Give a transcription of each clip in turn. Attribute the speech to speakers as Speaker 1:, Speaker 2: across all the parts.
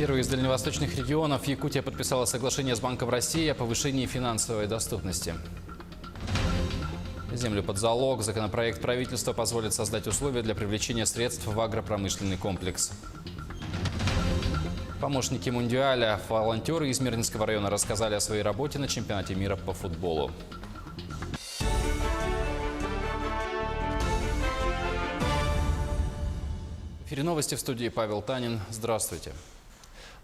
Speaker 1: Первый из дальневосточных регионов Якутия подписала соглашение с Банком России о повышении финансовой доступности. Землю под залог. Законопроект правительства позволит создать условия для привлечения средств в агропромышленный комплекс. Помощники Мундиаля, волонтеры из Мирнинского района рассказали о своей работе на чемпионате мира по футболу. В эфире новости, в студии Павел Танин. Здравствуйте.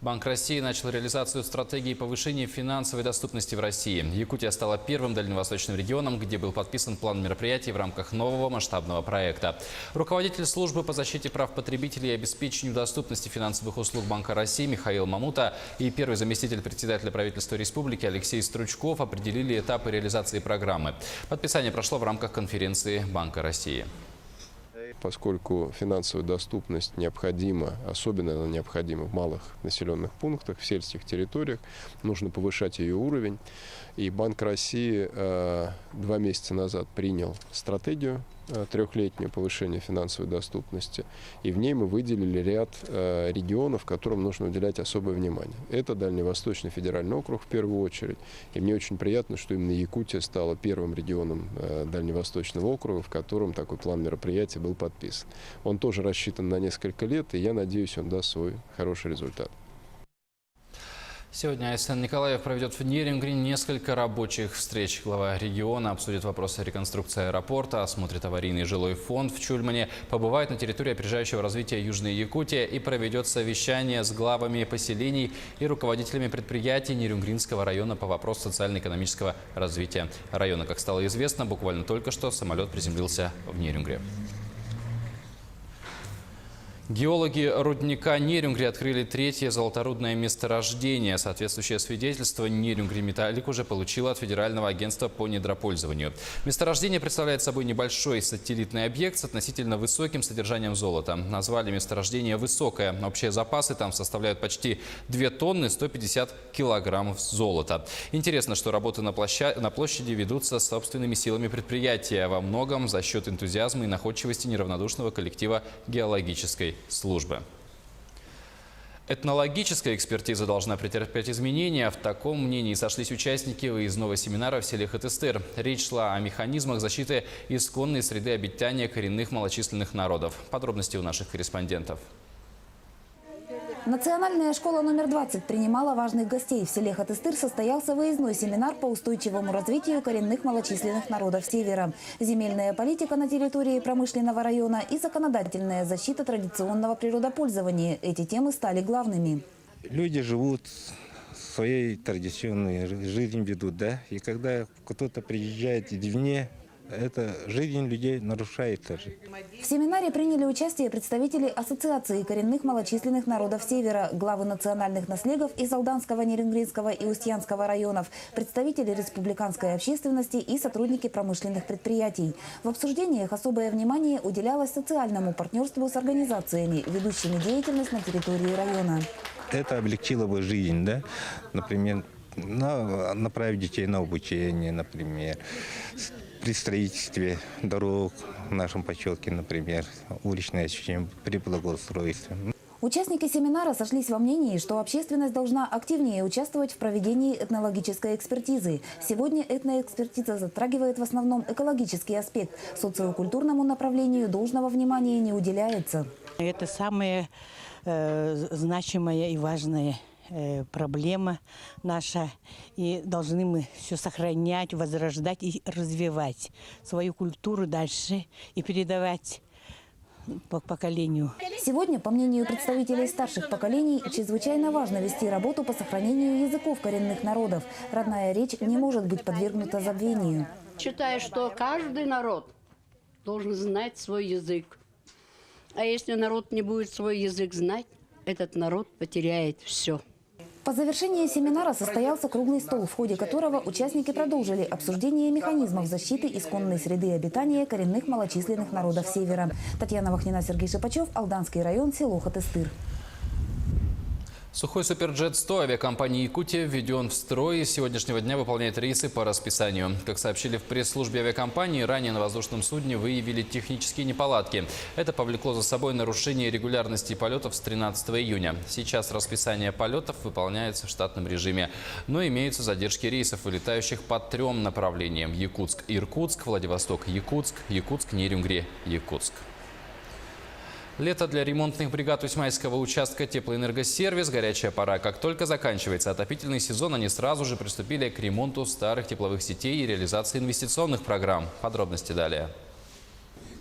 Speaker 1: Банк России начал реализацию стратегии повышения финансовой доступности в России. Якутия стала первым дальневосточным регионом, где был подписан план мероприятий в рамках нового масштабного проекта. Руководитель службы по защите прав потребителей и обеспечению доступности финансовых услуг Банка России Михаил Мамута и первый заместитель председателя правительства республики Алексей Стручков определили этапы реализации программы. Подписание прошло в рамках конференции Банка России.
Speaker 2: Поскольку финансовая доступность необходима, особенно она необходима в малых населенных пунктах, в сельских территориях, нужно повышать ее уровень. И Банк России 2 месяца назад принял стратегию трехлетнее повышение финансовой доступности. И в ней мы выделили ряд регионов, которым нужно уделять особое внимание. Это Дальневосточный федеральный округ в первую очередь. И мне очень приятно, что именно Якутия стала первым регионом Дальневосточного округа, в котором такой план мероприятий был подписан. Он тоже рассчитан на несколько лет, и я надеюсь, он даст свой хороший результат.
Speaker 1: Сегодня Айсен Николаев проведет в Нерюнгри несколько рабочих встреч. Глава региона обсудит вопросы реконструкции аэропорта, осмотрит аварийный жилой фонд в Чульмане, побывает на территории опережающего развития Южной Якутии и проведет совещание с главами поселений и руководителями предприятий Нерюнгринского района по вопросу социально-экономического развития района. Как стало известно, буквально только что самолет приземлился в Нерюнгре. Геологи рудника Нерюнгри открыли 3-е золоторудное месторождение. Соответствующее свидетельство Нерюнгри Металлик уже получило от Федерального агентства по недропользованию. Месторождение представляет собой небольшой сателлитный объект с относительно высоким содержанием золота. Назвали месторождение «Высокое». Общие запасы там составляют почти 2 тонны 150 килограммов золота. Интересно, что работы на площади ведутся собственными силами предприятия, во многом за счет энтузиазма и находчивости неравнодушного коллектива геологической службы. Этнологическая экспертиза должна претерпеть изменения. В таком мнении сошлись участники выездного семинара в селе Хатыстыр. Речь шла о механизмах защиты исконной среды обитания коренных малочисленных народов. Подробности у наших корреспондентов.
Speaker 3: Национальная школа номер 20 принимала важных гостей. В селе Хатыстыр состоялся выездной семинар по устойчивому развитию коренных малочисленных народов Севера. Земельная политика на территории промышленного района и законодательная защита традиционного природопользования. Эти темы стали главными.
Speaker 4: Люди живут своей традиционной жизнью ведут, да? И когда кто-то приезжает извне, эта жизнь людей нарушается.
Speaker 3: В семинаре приняли участие представители Ассоциации коренных малочисленных народов Севера, главы национальных наследов из Алданского, Нерюнгринского и Устьянского районов, представители республиканской общественности и сотрудники промышленных предприятий. В обсуждениях особое внимание уделялось социальному партнерству с организациями, ведущими деятельность на территории района.
Speaker 4: Это облегчило бы жизнь, да? Например, направить детей на обучение, например. При строительстве дорог в нашем поселке, например, уличное освещение, при благоустройстве.
Speaker 3: Участники семинара сошлись во мнении, что общественность должна активнее участвовать в проведении этнологической экспертизы. Сегодня этноэкспертиза затрагивает в основном экологический аспект. Социокультурному направлению должного внимания не уделяется.
Speaker 5: Это самая значимая и важная проблема наша, и должны мы все сохранять, возрождать и развивать свою культуру дальше и передавать по поколению.
Speaker 3: Сегодня, по мнению представителей старших поколений, чрезвычайно важно вести работу по сохранению языков коренных народов. Родная речь не может быть подвергнута забвению.
Speaker 6: Считаю, что каждый народ должен знать свой язык. А если народ не будет свой язык знать, этот народ потеряет все.
Speaker 3: По завершении семинара состоялся круглый стол, в ходе которого участники продолжили обсуждение механизмов защиты исконной среды обитания коренных малочисленных народов Севера. Татьяна Вахнина, Сергей Шипачев, Алданский район, село Хатыстыр.
Speaker 1: Сухой Суперджет-100 авиакомпании «Якутия» введен в строй и с сегодняшнего дня выполняет рейсы по расписанию. Как сообщили в пресс-службе авиакомпании, ранее на воздушном судне выявили технические неполадки. Это повлекло за собой нарушение регулярности полетов с 13 июня. Сейчас расписание полетов выполняется в штатном режиме. Но имеются задержки рейсов, вылетающих по 3 направлениям: Якутск-Иркутск, Владивосток-Якутск, Якутск-Нерюнгри-Якутск. Лето для ремонтных бригад Усьмайского участка «Теплоэнергосервис» – горячая пора. Как только заканчивается отопительный сезон, они сразу же приступили к ремонту старых тепловых сетей и реализации инвестиционных программ. Подробности далее.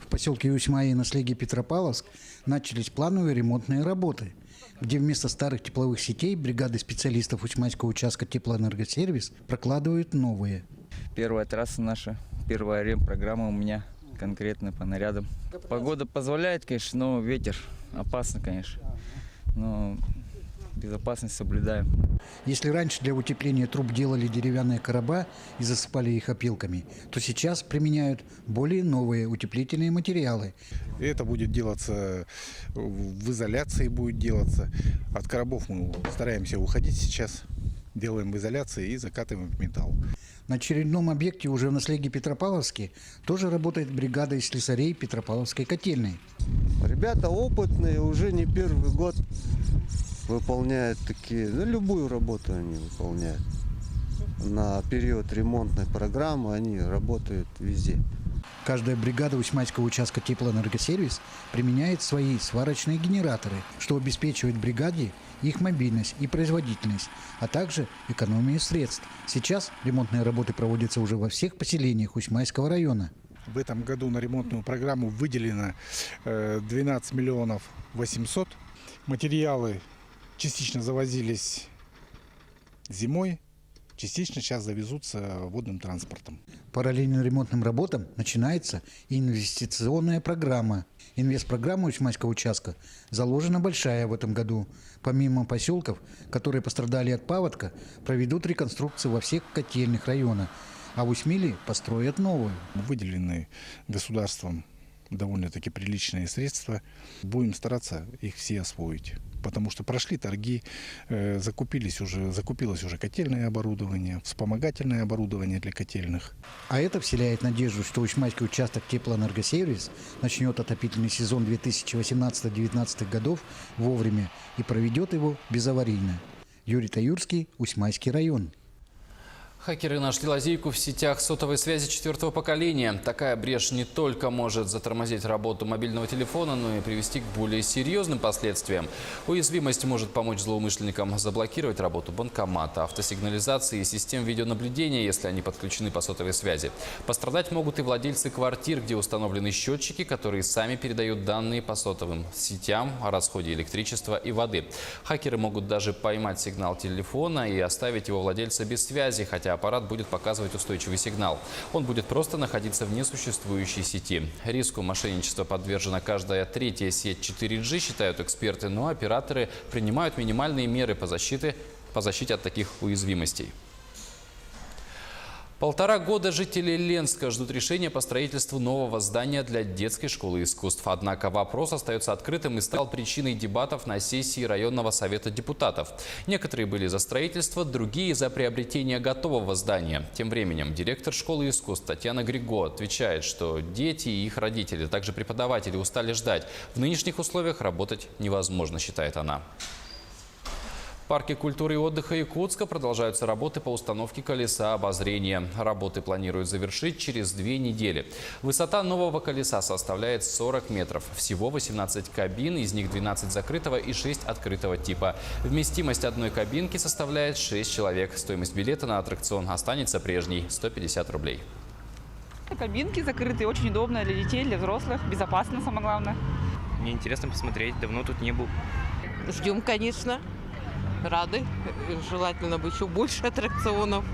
Speaker 7: В поселке Усьмай и наследие Петропавловск начались плановые ремонтные работы, где вместо старых тепловых сетей бригады специалистов Усьмайского участка «Теплоэнергосервис» прокладывают новые.
Speaker 8: Первая трасса наша, первая ремпрограмма у меня конкретно по нарядам. Погода позволяет, конечно, но ветер опасно, конечно. Но безопасность соблюдаем.
Speaker 7: Если раньше для утепления труб делали деревянные короба и засыпали их опилками, то сейчас применяют более новые утеплительные материалы.
Speaker 9: Это будет делаться в изоляции, будет делаться. От коробов мы стараемся уходить сейчас. Делаем в изоляции и закатываем в металл.
Speaker 7: На очередном объекте уже в наследии Петропавловске тоже работает бригада из слесарей Петропавловской котельной.
Speaker 10: Ребята опытные, уже не первый год выполняют такие, любую работу они выполняют. На период ремонтной программы они работают везде.
Speaker 7: Каждая бригада Усьмайского участка «Теплоэнергосервис» применяет свои сварочные генераторы, что обеспечивает бригаде их мобильность и производительность, а также экономию средств. Сейчас ремонтные работы проводятся уже во всех поселениях Усьмайского района.
Speaker 9: В этом году на ремонтную программу выделено 12 миллионов 800. Материалы частично завозились зимой, частично сейчас завезутся водным транспортом.
Speaker 7: Параллельно ремонтным работам начинается и инвестиционная программа. Инвестпрограмма Усьмайского участка заложена большая в этом году. Помимо поселков, которые пострадали от паводка, проведут реконструкцию во всех котельных районах, а в Усьмиле построят новую.
Speaker 9: Выделены государством довольно-таки приличные средства. Будем стараться их все освоить. Потому что прошли торги, закупилось уже котельное оборудование, вспомогательное оборудование для котельных.
Speaker 7: А это вселяет надежду, что Усьмайский участок «Теплоэнергосервис» начнет отопительный сезон 2018-2019 годов вовремя и проведет его безаварийно. Юрий Таюрский, Усьмайский район.
Speaker 1: Хакеры нашли лазейку в сетях сотовой связи 4-го поколения. Такая брешь не только может затормозить работу мобильного телефона, но и привести к более серьезным последствиям. Уязвимость может помочь злоумышленникам заблокировать работу банкомата, автосигнализации и систем видеонаблюдения, если они подключены по сотовой связи. Пострадать могут и владельцы квартир, где установлены счетчики, которые сами передают данные по сотовым сетям о расходе электричества и воды. Хакеры могут даже поймать сигнал телефона и оставить его владельца без связи, хотя аппарат будет показывать устойчивый сигнал. Он будет просто находиться в несуществующей сети. Риску мошенничества подвержена каждая третья сеть 4G, считают эксперты, но операторы принимают минимальные меры по защите от таких уязвимостей. 1,5 года жители Ленска ждут решения по строительству нового здания для детской школы искусств. Однако вопрос остается открытым и стал причиной дебатов на сессии районного совета депутатов. Некоторые были за строительство, другие за приобретение готового здания. Тем временем директор школы искусств Татьяна Григо отвечает, что дети и их родители, а также преподаватели устали ждать. В нынешних условиях работать невозможно, считает она. В парке культуры и отдыха Якутска продолжаются работы по установке колеса обозрения. Работы планируют завершить через 2 недели. Высота нового колеса составляет 40 метров. Всего 18 кабин, из них 12 закрытого и 6 открытого типа. Вместимость одной кабинки составляет 6 человек. Стоимость билета на аттракцион останется прежней – 150 рублей.
Speaker 11: Кабинки закрытые, очень удобно для детей, для взрослых, безопасно, самое главное.
Speaker 12: Мне интересно посмотреть, давно тут не был.
Speaker 13: Ждем, конечно. Рады. Желательно бы еще больше аттракционов.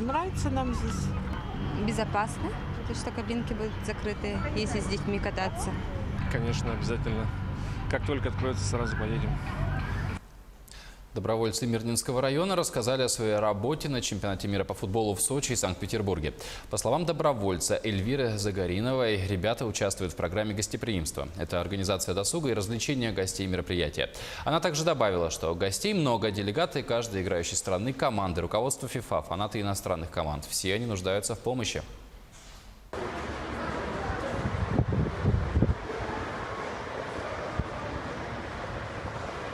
Speaker 13: Нравится нам здесь.
Speaker 14: Безопасно, потому что кабинки будут закрыты, если с детьми кататься.
Speaker 12: Конечно, обязательно. Как только откроется, сразу поедем.
Speaker 1: Добровольцы Мирнинского района рассказали о своей работе на чемпионате мира по футболу в Сочи и Санкт-Петербурге. По словам добровольца Эльвиры Загориновой, ребята участвуют в программе гостеприимства. Это организация досуга и развлечения гостей мероприятия. Она также добавила, что гостей много, делегаты каждой играющей страны, команды, руководство ФИФА, фанаты иностранных команд. Все они нуждаются в помощи.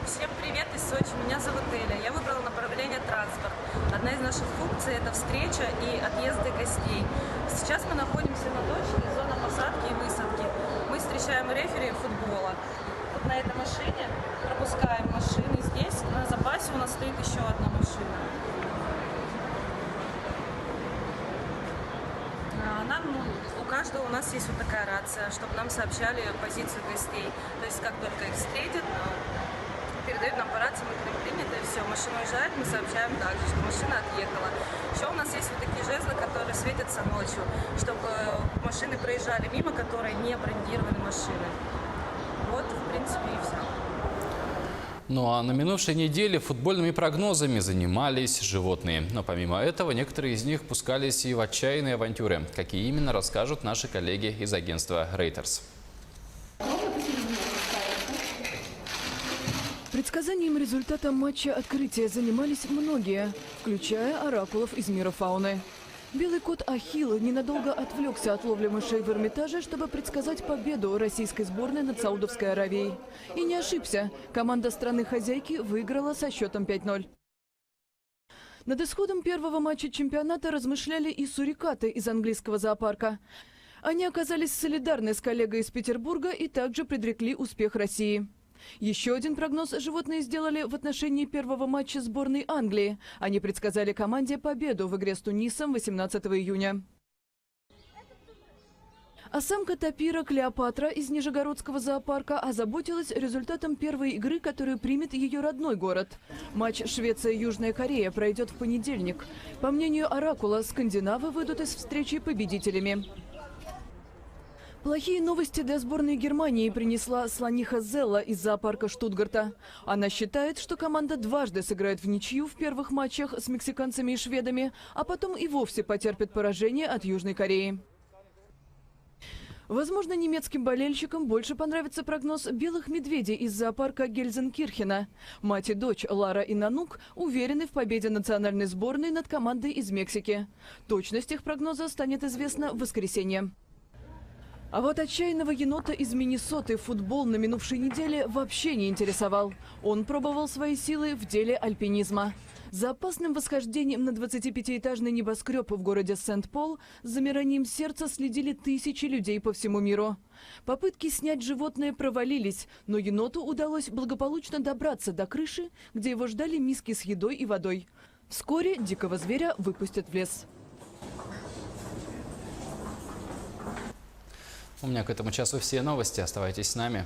Speaker 15: Всем привет из Сочи, меня зовут Эля. Я выбрала направление транспорт. Одна из наших функций – это встреча и отъезды гостей. Сейчас мы находимся на точке, зона посадки и высадки. Мы встречаем рефери футбола. Вот на этой машине пропускаем машины. Здесь на запасе у нас стоит еще одна машина. У каждого у нас есть вот такая рация, чтобы нам сообщали позицию гостей. То есть как только их встретят, передают нам по рации, мы говорим, принято, и все, машина уезжает, мы сообщаем также, что машина отъехала. Еще у нас есть вот такие жезлы, которые светятся ночью, чтобы машины проезжали мимо, которые не брендированы машины. Вот, в принципе, и все.
Speaker 1: Ну а на минувшей неделе футбольными прогнозами занимались животные. Но помимо этого, некоторые из них пускались и в отчаянные авантюры. Какие именно, расскажут наши коллеги из агентства Reuters.
Speaker 16: Предсказанием результата матча открытия занимались многие, включая оракулов из мира фауны. Белый кот Ахилл ненадолго отвлекся от ловли мышей в Эрмитаже, чтобы предсказать победу российской сборной над Саудовской Аравией. И не ошибся. Команда страны-хозяйки выиграла со счетом 5-0. Над исходом первого матча чемпионата размышляли и сурикаты из английского зоопарка. Они оказались солидарны с коллегой из Петербурга и также предрекли успех России. Еще один прогноз животные сделали в отношении первого матча сборной Англии. Они предсказали команде победу в игре с Тунисом 18 июня. А самка тапира Клеопатра из Нижегородского зоопарка озаботилась результатом первой игры, которую примет ее родной город. Матч Швеция-Южная Корея пройдет в понедельник. По мнению оракула, скандинавы выйдут из встречи победителями. Плохие новости для сборной Германии принесла слониха Зелла из зоопарка Штутгарта. Она считает, что команда дважды сыграет в ничью в первых матчах с мексиканцами и шведами, а потом и вовсе потерпит поражение от Южной Кореи. Возможно, немецким болельщикам больше понравится прогноз белых медведей из зоопарка Гельзенкирхена. Мать и дочь Лара и Нанук уверены в победе национальной сборной над командой из Мексики. Точность их прогноза станет известна в воскресенье. А вот отчаянного енота из Миннесоты футбол на минувшей неделе вообще не интересовал. Он пробовал свои силы в деле альпинизма. За опасным восхождением на 25-этажный небоскреб в городе Сент-Пол с замиранием сердца следили тысячи людей по всему миру. Попытки снять животное провалились, но еноту удалось благополучно добраться до крыши, где его ждали миски с едой и водой. Вскоре дикого зверя выпустят в лес.
Speaker 1: У меня к этому часу все новости. Оставайтесь с нами.